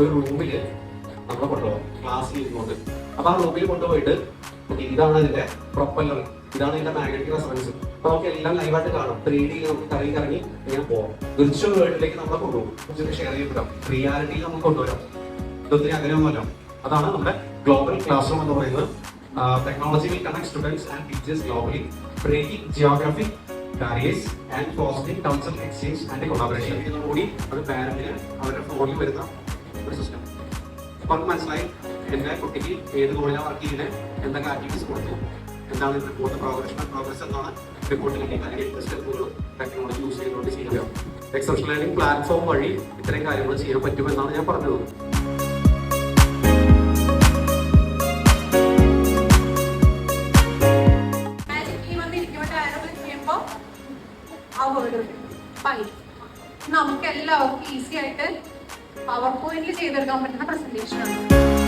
ഒരു റൂമിൽ നമ്മളെ കൊണ്ടുപോകാം ക്ലാസ്സിൽ ഇരുന്നുകൊണ്ട്. അപ്പൊ ആ റൂമിൽ കൊണ്ടുപോയിട്ട് ഇതാണ് അതിന്റെ പ്രൊപ്പല്ലർ, ഇതാണ് ഇതിന്റെ മാഗ്നറ്റിക് റെസൊണൻസ്. അപ്പൊ നമുക്ക് എല്ലാം ലൈവായിട്ട് കാണാം. 3D നമുക്ക് കറങ്ങി ഇങ്ങനെ പോകാം. വിർച്വൽ വേൾഡിലേക്ക് നമ്മളെ കൊണ്ടുപോകും. കുറച്ചൊക്കെ ഷെയർ ചെയ്തിടാം. റിയാലിറ്റിയിൽ നമുക്ക് കൊണ്ടുവരാം. ഇതൊത്തിരി അകലമൊന്നുമല്ല. അതാണ് നമ്മുടെ ഗ്ലോബൽ ക്ലാസ് റൂം എന്ന് പറയുന്നത്. Technology will connect students and teachers globally, breaking geographic barriers and fostering cultural exchange and collaboration. കൂടി അത് പാരന്റിന് അവരുടെ ഫോണിൽ വരുന്ന ഒരു സിസ്റ്റം. അപ്പൊ അത് മനസ്സിലായി എന്റെ കുട്ടിക്ക് ഏത് കോളേജിലാണ് വർക്ക് ചെയ്യുന്നത്, എന്തൊക്കെ ആക്ടിവിറ്റീസ് കൊടുത്തു, എന്താണ് റിപ്പോർട്ട് പ്രോഗ്രസ് എന്നാണ് റിപ്പോർട്ടിലേക്ക് അല്ലെങ്കിൽ സ്റ്റെപ്പുകൾ ടെക്നോളജി യൂസ് ചെയ്തുകൊണ്ട് ചെയ്യാം. എക്സെപ്ഷൻ ലേണിംഗ് പ്ലാറ്റ്ഫോം വഴി ഇത്തരം കാര്യങ്ങൾ ചെയ്യാൻ പറ്റുമെന്നാണ് ഞാൻ പറഞ്ഞത്. നമുക്ക് എല്ലാവർക്കും ഈസി ആയിട്ട് പവർ പോയിന്റിൽ ചെയ്തെടുക്കാൻ പറ്റുന്ന പ്രസന്റേഷൻ ആണ്.